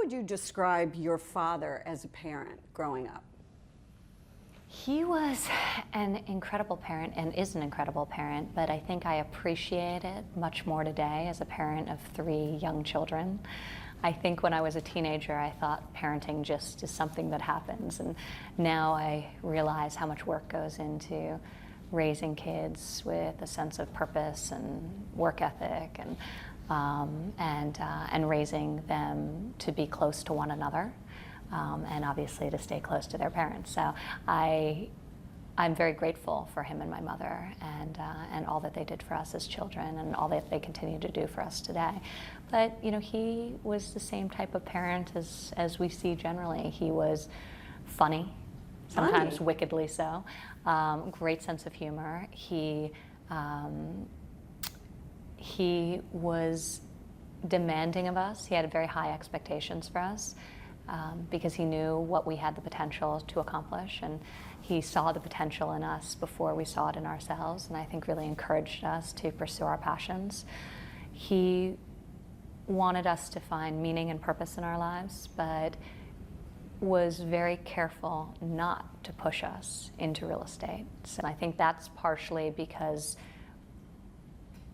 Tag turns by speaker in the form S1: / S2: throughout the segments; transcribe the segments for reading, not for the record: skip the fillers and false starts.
S1: would you describe your father as a parent growing up?
S2: He was an incredible parent and is an incredible parent, but I think I appreciate it much more today as a parent of 3 young children. I think when I was a teenager, I thought parenting just is something that happens, and now I realize how much work goes into raising kids with a sense of purpose and work ethic, and raising them to be close to one another. And obviously to stay close to their parents. So I'm very grateful for him and my mother, and all that they did for us as children, and all that they continue to do for us today. But he was the same type of parent as we see generally. He was funny, sometimes wickedly so. Great sense of humor. He was demanding of us. He had very high expectations for us. Because he knew what we had the potential to accomplish, and he saw the potential in us before we saw it in ourselves, and I think really encouraged us to pursue our passions. He wanted us to find meaning and purpose in our lives, but was very careful not to push us into real estate. And I think that's partially because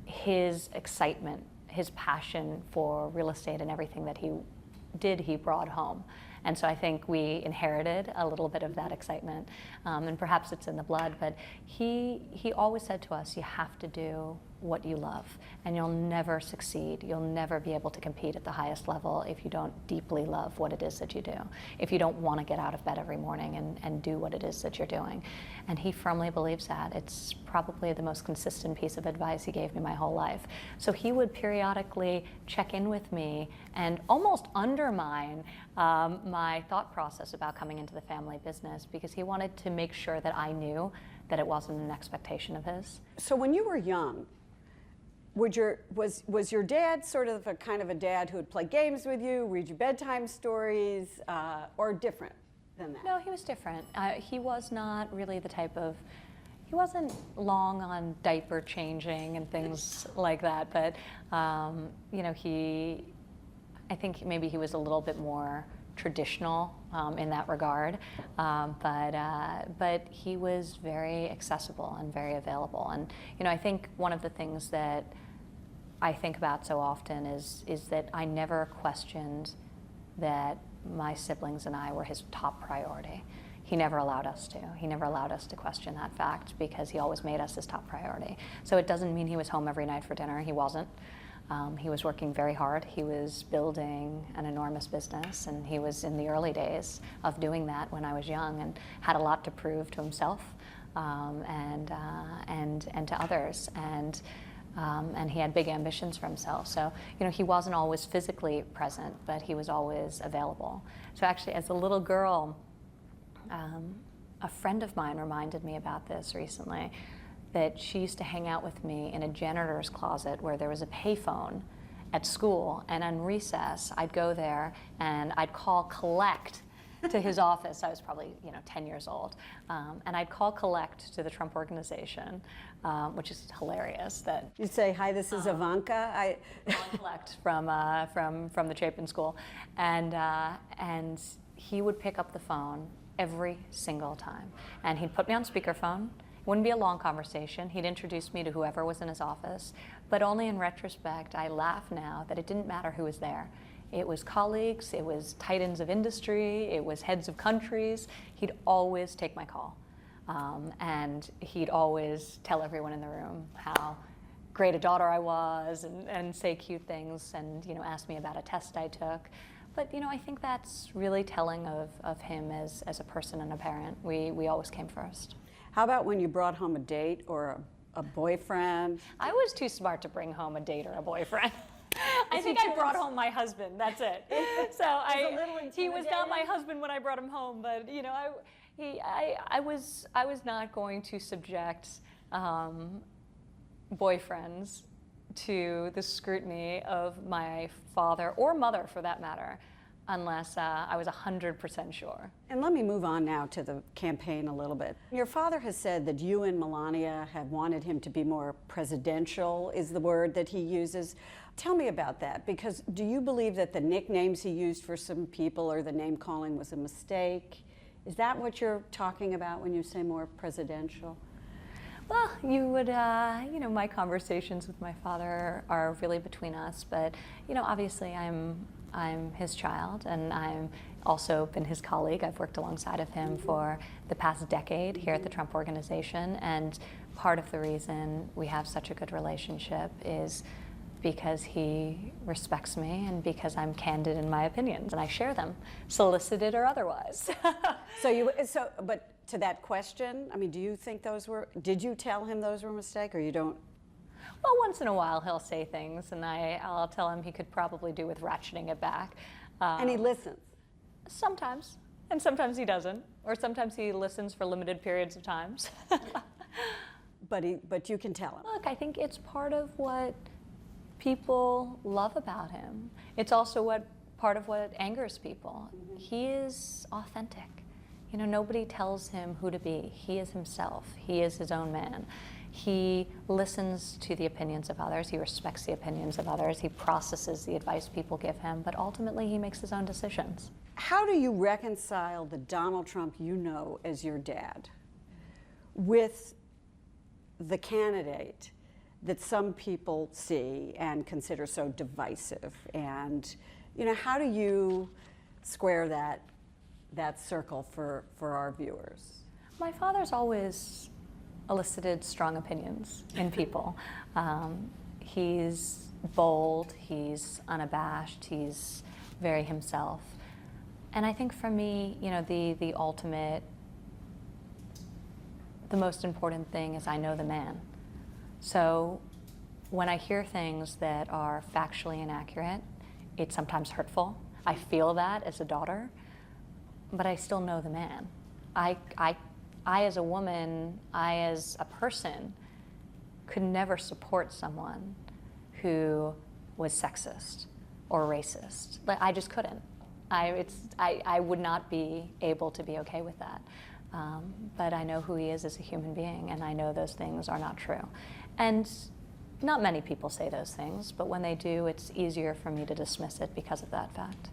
S2: his excitement, his passion for real estate and everything that he brought home. And so I think we inherited a little bit of that excitement, and perhaps it's in the blood, but he always said to us, you have to do what you love, and you'll never succeed. You'll never be able to compete at the highest level if you don't deeply love what it is that you do, if you don't want to get out of bed every morning and do what it is that you're doing. And he firmly believes that. It's probably the most consistent piece of advice he gave me my whole life. So he would periodically check in with me and almost undermine my thought process about coming into the family business, because he wanted to make sure that I knew that it wasn't an expectation of his.
S1: So when you were young, was your dad sort of a kind of a dad who would play games with you, read you bedtime stories, or different than that?
S2: No, he was different. He was not really the type of, he wasn't long on diaper changing and things like that, but I think maybe he was a little bit more traditional in that regard, but he was very accessible and very available. And I think one of the things that I think about so often is that I never questioned that my siblings and I were his top priority. He never allowed us to. He never allowed us to question that fact, because he always made us his top priority. So it doesn't mean he was home every night for dinner. He wasn't. He was working very hard. He was building an enormous business, and he was in the early days of doing that when I was young, and had a lot to prove to himself and to others. And he had big ambitions for himself. So he wasn't always physically present, but he was always available. So actually, as a little girl, a friend of mine reminded me about this recently, that she used to hang out with me in a janitor's closet where there was a payphone at school, and on recess I'd go there and I'd call collect to his office. I was probably 10 years old, and I'd call collect to the Trump Organization, which is hilarious. That
S1: you'd say, "Hi, this is Ivanka."
S2: Collect from the Chapin School, and he would pick up the phone every single time, and he'd put me on speakerphone. It wouldn't be a long conversation. He'd introduce me to whoever was in his office, but only in retrospect, I laugh now that it didn't matter who was there. It was colleagues, it was titans of industry, it was heads of countries. He'd always take my call. And he'd always tell everyone in the room how great a daughter I was, and say cute things, and ask me about a test I took. But I think that's really telling of him as a person and a parent. We always came first.
S1: How about when you brought home a date or a boyfriend?
S2: I was too smart to bring home a date or a boyfriend. I think I brought home my husband. That's it. So he was not my husband when I brought him home, but I was not going to subject boyfriends to the scrutiny of my father or mother, for that matter. unless I was 100% sure.
S1: And let me move on now to the campaign a little bit. Your father has said that you and Melania have wanted him to be more presidential, is the word that he uses. Tell me about that, because do you believe that the nicknames he used for some people or the name calling was a mistake? Is that what you're talking about when you say more presidential?
S2: Well, you would, my conversations with my father are really between us, but, obviously I'm his child, and I've also been his colleague. I've worked alongside of him for the past decade here at the Trump Organization, and part of the reason we have such a good relationship is because he respects me and because I'm candid in my opinions, and I share them, solicited or otherwise.
S1: But to that question, I mean, do you think did you tell him those were a mistake, or you don't?
S2: Well, once in a while he'll say things, and I'll tell him he could probably do with ratcheting it back.
S1: And he listens?
S2: Sometimes, and sometimes he doesn't, or sometimes he listens for limited periods of times.
S1: But you can tell him?
S2: Look, I think it's part of what people love about him. It's also part of what angers people. Mm-hmm. He is authentic. Nobody tells him who to be. He is himself. He is his own man. He listens to the opinions of others. He respects the opinions of others. He processes the advice people give him, but ultimately he makes his own decisions.
S1: How do you reconcile the Donald Trump you know as your dad with the candidate that some people see and consider so divisive? And, how do you square that circle for our viewers?
S2: My father's always elicited strong opinions in people. He's bold, he's unabashed, he's very himself. And I think for me, the ultimate, the most important thing is I know the man. So when I hear things that are factually inaccurate, it's sometimes hurtful. I feel that as a daughter, but I still know the man. I as a woman, I as a person, could never support someone who was sexist or racist. I just couldn't. I would not be able to be okay with that. But I know who he is as a human being, and I know those things are not true. And not many people say those things, but when they do, it's easier for me to dismiss it because of that fact.